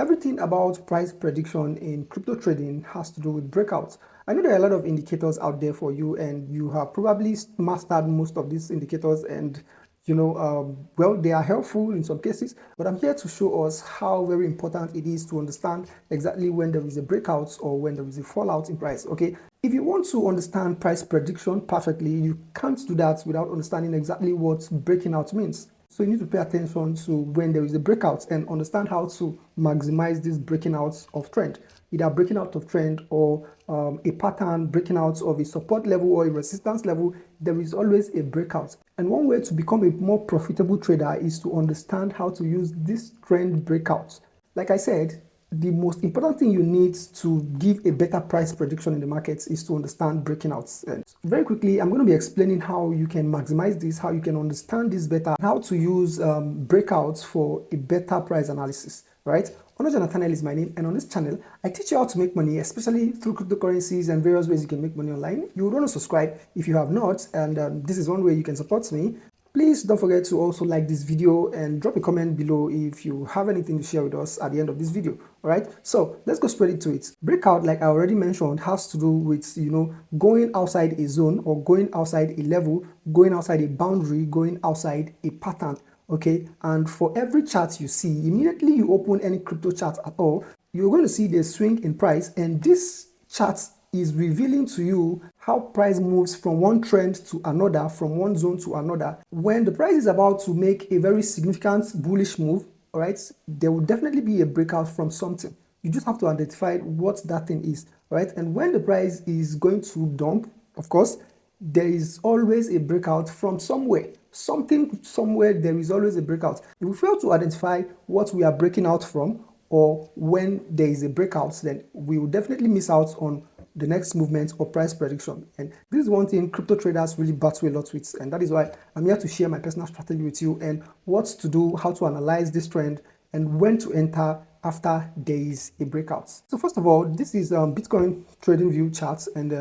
Everything about price prediction in crypto trading has to do with breakouts. I know there are a lot of indicators out there for you, and you have probably mastered most of these indicators, and well, they are helpful in some cases, but I'm here to show us how very important it is to understand exactly when there is a breakout or when there is a fallout in price. Okay, if you want to understand price prediction perfectly, you can't do that without understanding exactly what breaking out means. So you need to pay attention to when there is a breakout and understand how to maximize this breaking out of trend, either breaking out of trend or a pattern breaking out of a support level or a resistance level. There is always a breakout. And one way to become a more profitable trader is to understand how to use this trend breakouts. Like I said, the most important thing you need to give a better price prediction in the markets is to understand breaking outs. And very quickly, I'm going to be explaining how you can maximize this, how you can understand this better, how to use breakouts for a better price analysis, right? Nathaniel is my name, and on this channel, I teach you how to make money, especially through cryptocurrencies and various ways you can make money online. You would want to subscribe if you have not, and this is one way you can support me. Please don't forget to also like this video and drop a comment below if you have anything to share with us at the end of this video. All right, so let's go straight into it. Breakout, like I already mentioned, has to do with going outside a zone or going outside a level, going outside a boundary, going outside a pattern. Okay, and for every chart you see, immediately you open any crypto chart at all, you're going to see the swing in price, and this chart is revealing to you how price moves from one trend to another, from one zone to another. When the price is about to make a very significant bullish move, all right, there will definitely be a breakout from something. You just have to identify what that thing is, right? And when the price is going to dump, of course, there is always a breakout from somewhere. Something somewhere, there is always a breakout. If we fail to identify what we are breaking out from, or when there is a breakout, then we will definitely miss out on the next movement or price prediction. And this is one thing crypto traders really battle a lot with, and that is why I'm here to share my personal strategy with you and what to do, how to analyze this trend, and when to enter after there is a breakout. So first of all, this is Bitcoin trading view charts, and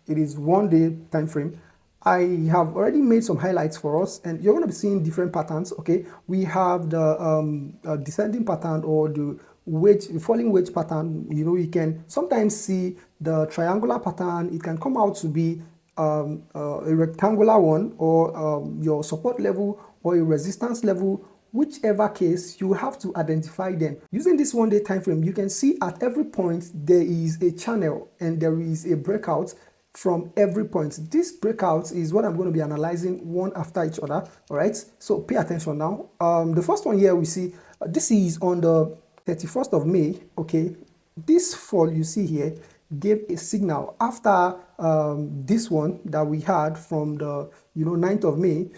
it is 1 day time frame. I have already made some highlights for us, and you're going to be seeing different patterns. Okay, we have the descending pattern or the falling wedge pattern. You can sometimes see the triangular pattern. It can come out to be a rectangular one, or your support level or a resistance level. Whichever case, you have to identify them. Using this 1 day time frame, you can see at every point there is a channel and there is a breakout from every point. This breakout is what I'm going to be analyzing one after each other. All right, so pay attention now. The first one here we see, this is on the 31st of May. Okay, this fall you see here gave a signal after this one that we had from the 9th of May.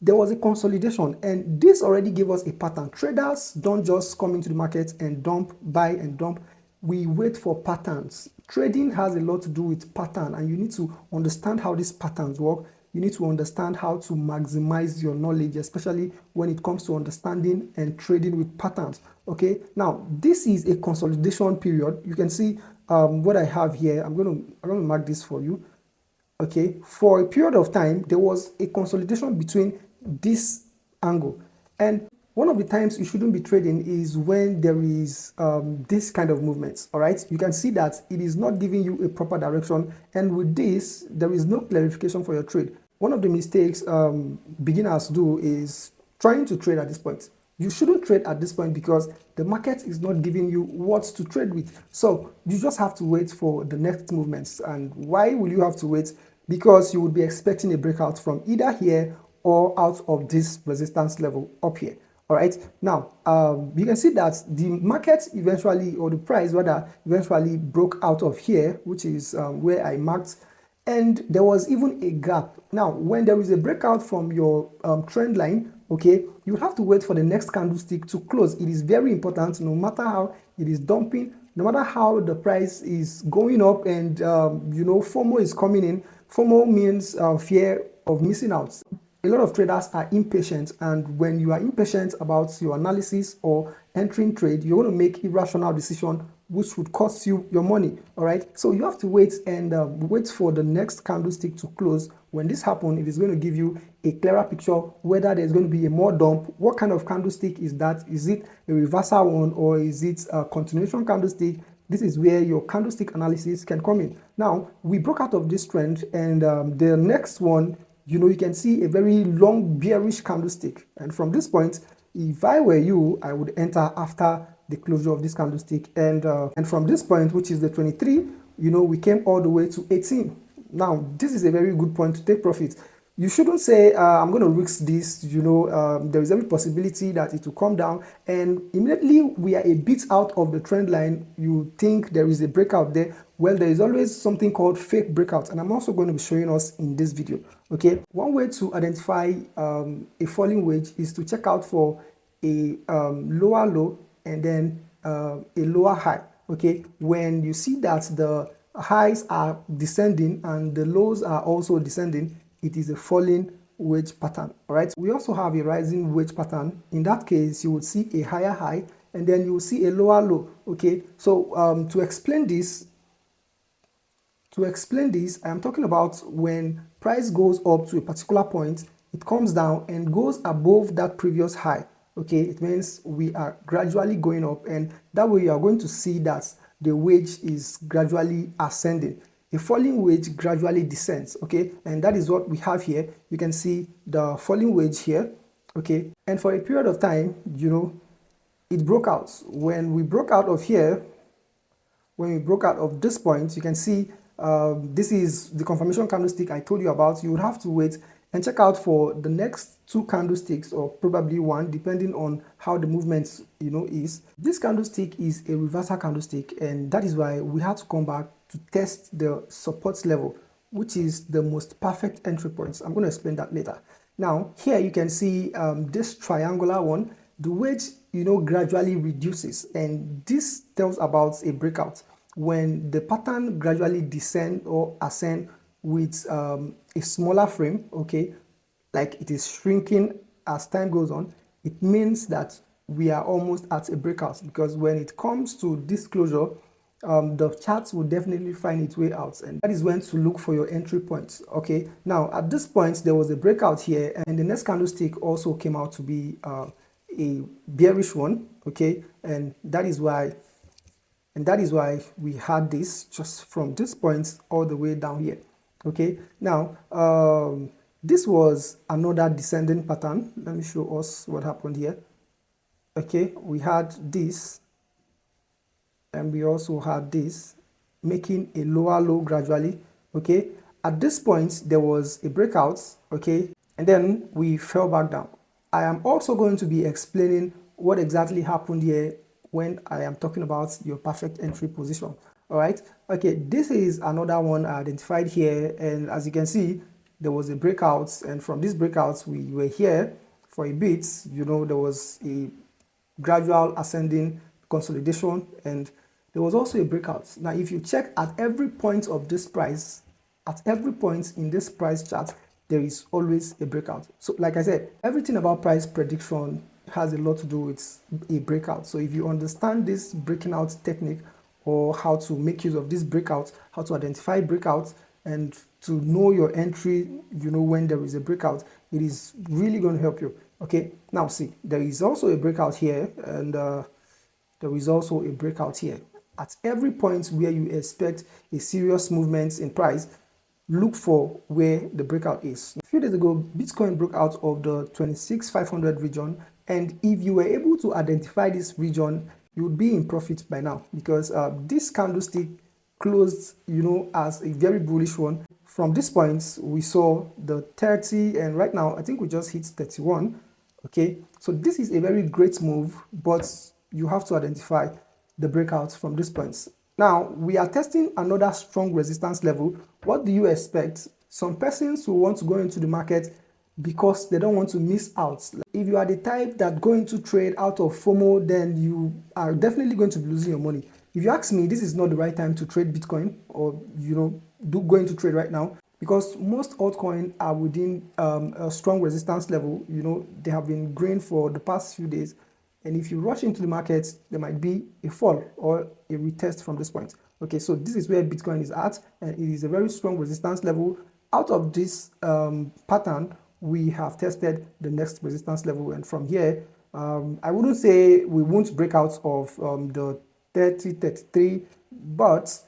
There was a consolidation, and this already gave us a pattern. Traders don't just come into the market and dump, buy and dump. We wait for patterns. Trading has a lot to do with pattern, and you need to understand how these patterns work. You need to understand how to maximize your knowledge, especially when it comes to understanding and trading with patterns. Okay, now this is a consolidation period. You can see what I have here. I'm going to mark this for you. Okay, for a period of time, there was a consolidation between this angle, and one of the times you shouldn't be trading is when there is this kind of movements. All right, you can see that it is not giving you a proper direction, and with this there is no clarification for your trade. One of the mistakes beginners do is trying to trade at this point. You shouldn't trade at this point because the market is not giving you what to trade with. So you just have to wait for the next movements. And why will you have to wait? Because you would be expecting a breakout from either here or out of this resistance level up here. All right, now you can see that the market eventually, or the price rather, eventually broke out of here, which is where I marked, and there was even a gap. Now when there is a breakout from your trend line, okay, you have to wait for the next candlestick to close. It is very important, no matter how it is dumping, no matter how the price is going up, and FOMO is coming in. FOMO means fear of missing out. a lot of traders are impatient, and when you are impatient about your analysis or entering trade, you're going to make irrational decision which would cost you your money. All right, so you have to wait and wait for the next candlestick to close. When this happens, it is going to give you a clearer picture whether there's going to be a more dump. What kind of candlestick is that? Is it a reversal one, or is it a continuation candlestick? This is where your candlestick analysis can come in. Now, we broke out of this trend, and the next one, you can see a very long bearish candlestick. And from this point, if I were you, I would enter after the closure of this candlestick. And from this point, which is the 23, we came all the way to 18. Now, this is a very good point to take profit. You shouldn't say, I'm going to risk this, there is every possibility that it will come down, and immediately we are a bit out of the trend line, you think there is a breakout there. Well, there is always something called fake breakout, and I'm also going to be showing us in this video. Okay, one way to identify a falling wedge is to check out for a lower low and then a lower high. Okay, when you see that the highs are descending and the lows are also descending, it is a falling wedge pattern. All right, we also have a rising wedge pattern. In that case, you would see a higher high and then you will see a lower low. Okay, so to explain this, I am talking about when price goes up to a particular point, it comes down and goes above that previous high. Okay, it means we are gradually going up, and that way you are going to see that the wedge is gradually ascending. A falling wedge gradually descends. Okay, and that is what we have here. You can see the falling wedge here. Okay, and for a period of time, it broke out. When we broke out of here, when we broke out of this point, you can see this is the confirmation candlestick I told you about. You would have to wait and check out for the next two candlesticks, or probably one, depending on how the movement is. This candlestick is a reversal candlestick, and that is why we had to come back to test the support level, which is the most perfect entry points. I'm going to explain that later. Now here you can see this triangular one, the wedge gradually reduces, and this tells about a breakout. When the pattern gradually descend or ascend with a smaller frame, okay, like it is shrinking as time goes on, it means that we are almost at a breakout, because when it comes to this closure, the charts will definitely find its way out, and that is when to look for your entry points. Okay, now at this point there was a breakout here, and the next candlestick also came out to be a bearish one. Okay, and that is why we had this just from this point all the way down here. Okay, now this was another descending pattern. Let me show us what happened here. Okay, we had this, and we also had this, making a lower low gradually. Okay, at this point there was a breakout. Okay, and then we fell back down. I am also going to be explaining what exactly happened here when I am talking about your perfect entry position. All right, okay, this is another one I identified here, and as you can see, there was a breakout, and from these breakouts we were here for a bit. There was a gradual ascending consolidation, and there was also a breakout. Now if you check at every point of this price, at every point in this price chart, there is always a breakout. So like I said, everything about price prediction has a lot to do with a breakout. So if you understand this breaking out technique, or how to make use of this breakout, how to identify breakouts, and to know your entry, when there is a breakout, it is really going to help you. Okay, now see, there is also a breakout here, and there is also a breakout here. At every point where you expect a serious movement in price, look for where the breakout is. A few days ago, Bitcoin broke out of the 26,500 region, and if you were able to identify this region, you would be in profit by now, because this candlestick closed as a very bullish one. From this point we saw the 30, and right now I think we just hit 31. Okay, so this is a very great move, but you have to identify the breakouts from this point. Now we are testing another strong resistance level. What do you expect? Some persons will want to go into the market because they don't want to miss out. If you are the type that go into trade out of FOMO, then you are definitely going to be losing your money. If you ask me, this is not the right time to trade Bitcoin, or go into trade right now. because most altcoins are within a strong resistance level. They have been growing for the past few days, and if you rush into the market, there might be a fall or a retest from this point. Okay, so this is where Bitcoin is at, and it is a very strong resistance level. Out of this pattern, we have tested the next resistance level, and from here, I wouldn't say we won't break out of the 30-33, but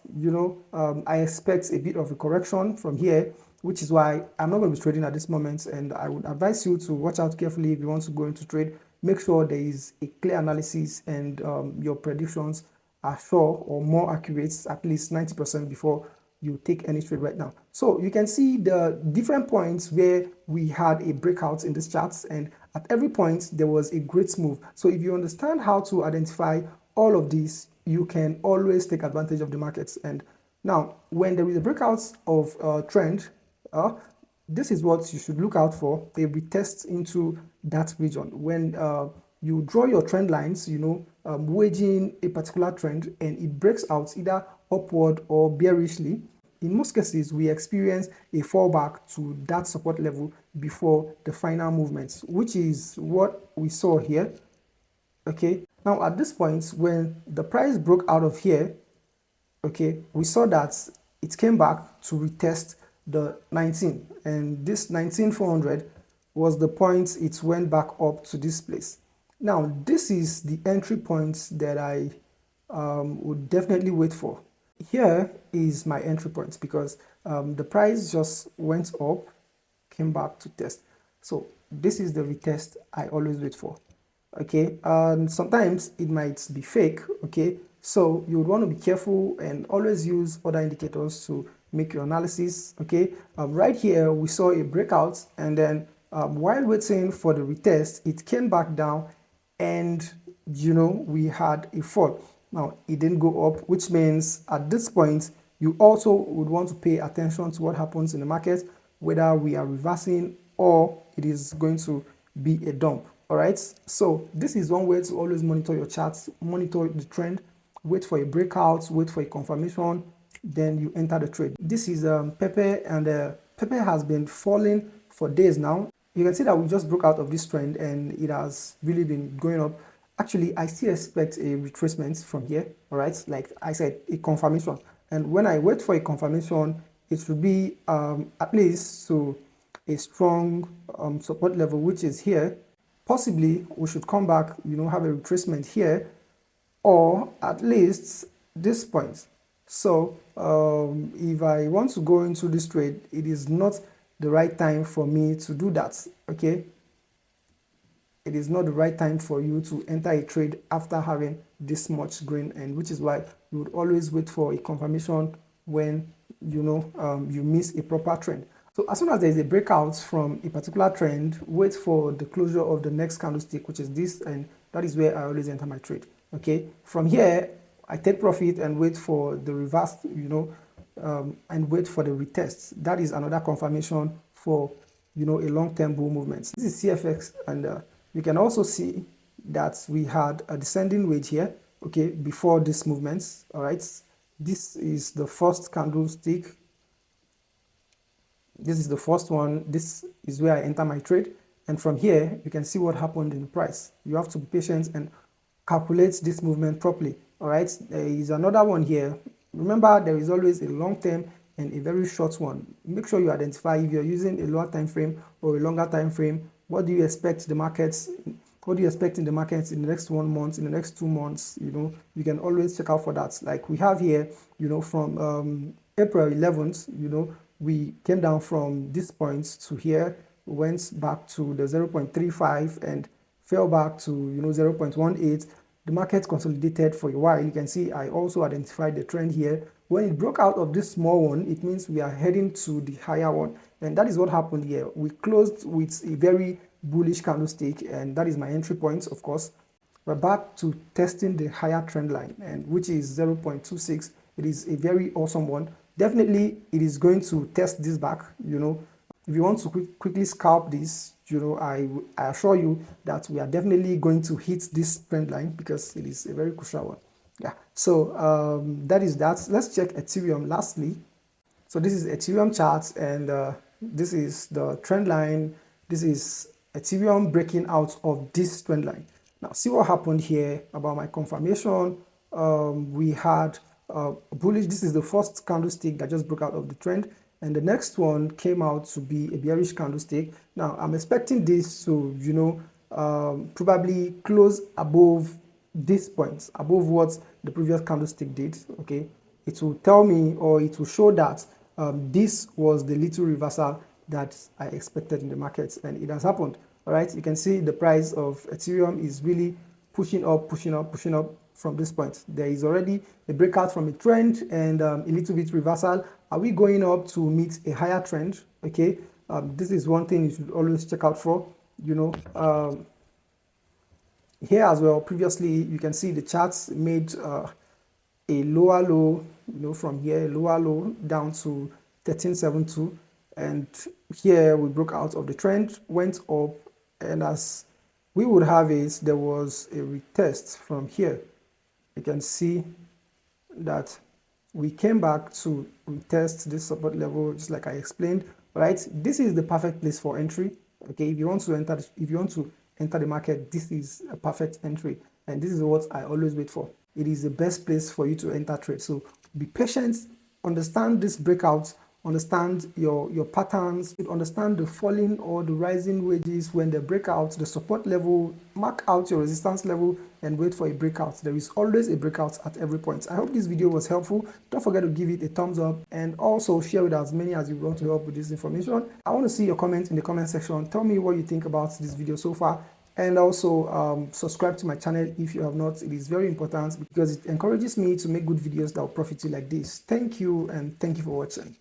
I expect a bit of a correction from here, which is why I'm not going to be trading at this moment, and I would advise you to watch out carefully if you want to go into trade. Make sure there is a clear analysis and your predictions are sure or more accurate, at least 90% before you take any trade right now. So you can see the different points where we had a breakout in this charts, and at every point there was a great move. So if you understand how to identify all of these, you can always take advantage of the markets. And now when there is a breakout of trend, this is what you should look out for, a retest into that region. When you draw your trend lines, wedging a particular trend, and it breaks out either upward or bearishly, in most cases, we experience a fallback to that support level before the final movements, which is what we saw here. Okay, now at this point, when the price broke out of here, okay, we saw that it came back to retest the 19, and this 19,400 was the point it went back up to this place. Now, this is the entry point that I would definitely wait for. Here is my entry point, because the price just went up, came back to test. So this is the retest I always wait for. Okay, and sometimes it might be fake. Okay, so you would want to be careful and always use other indicators to make your analysis. Okay, right here we saw a breakout, and then while waiting for the retest, it came back down, and we had a fall. Now it didn't go up, which means at this point you also would want to pay attention to what happens in the market, whether we are reversing or it is going to be a dump. All right, so this is one way to always monitor your charts, monitor the trend, wait for a breakout, wait for a confirmation, then you enter the trade. This is Pepe, and Pepe has been falling for days now. You can see that we just broke out of this trend, and it has really been going up. Actually, I still expect a retracement from here. All right, like I said, a confirmation, and when I wait for a confirmation, it should be at least to a strong support level, which is here. Possibly we should come back, have a retracement here, or at least this point. So if I want to go into this trade, it is not the right time for me to do that. Okay, it is not the right time for you to enter a trade after having this much green, and which is why you would always wait for a confirmation when you miss a proper trend. So as soon as there is a breakout from a particular trend, wait for the closure of the next candlestick, which is this, and that is where I always enter my trade. Okay, from here I take profit and wait for the reverse, and wait for the retest. That is another confirmation for a long-term bull movement. This is CFX, and you can also see that we had a descending wedge here, okay, before this movement. All right, this is the first candlestick. This is the first one. This is where I enter my trade, and from here you can see what happened in the price. You have to be patient and calculate this movement properly. All right, there is another one here. Remember, there is always a long term and a very short one. Make sure you identify if you're using a lower time frame or a longer time frame. What do you expect the markets? What do you expect in the markets in the next 1 month, in the next 2 months? You can always check out for that. Like we have here, from April 11th, we came down from this point to here, went back to the 0.35 and fell back to 0.18. The market consolidated for a while. You can see I also identified the trend here. When it broke out of this small one, it means we are heading to the higher one, and that is what happened here. We closed with a very bullish candlestick, and that is my entry point. Of course, we're back to testing the higher trend line, and which is 0.26. It is a very awesome one. Definitely it is going to test this back. If you want to quickly scalp this, I assure you that we are definitely going to hit this trend line, because it is a very crucial one. Yeah, so that is that. Let's check Ethereum lastly. So this is Ethereum charts, and this is the trend line. This is Ethereum breaking out of this trend line. Now see what happened here about my confirmation. We had bullish. This is the first candlestick that just broke out of the trend, and the next one came out to be a bearish candlestick. Now I'm expecting this to, probably close above this point, above what the previous candlestick did. Okay, it will tell me, or it will show that this was the little reversal that I expected in the markets, and it has happened. All right, you can see the price of Ethereum is really pushing up, pushing up, pushing up from this point. There is already a breakout from a trend and a little bit reversal. Are we going up to meet a higher trend? Okay, this is one thing you should always check out for. Here as well, previously you can see the charts made a lower low, from here, a lower low down to 1372, and here we broke out of the trend, went up, and as we would have it, there was a retest from here. You can see that we came back to retest this support level, just like I explained. Right, this is the perfect place for entry. Okay, if you want to enter the market, this is a perfect entry, and this is what I always wait for. It is the best place for you to enter trade. So be patient, understand this breakout, understand your patterns, understand the falling or the rising wedges when they break out, the support level, mark out your resistance level, and wait for a breakout. There is always a breakout at every point. I hope this video was helpful. Don't forget to give it a thumbs up, and also share with as many as you want to help with this information. I want to see your comments in the comment section. Tell me what you think about this video so far, and also subscribe to my channel if you have not. It is very important because it encourages me to make good videos that will profit you like this. Thank you, and thank you for watching.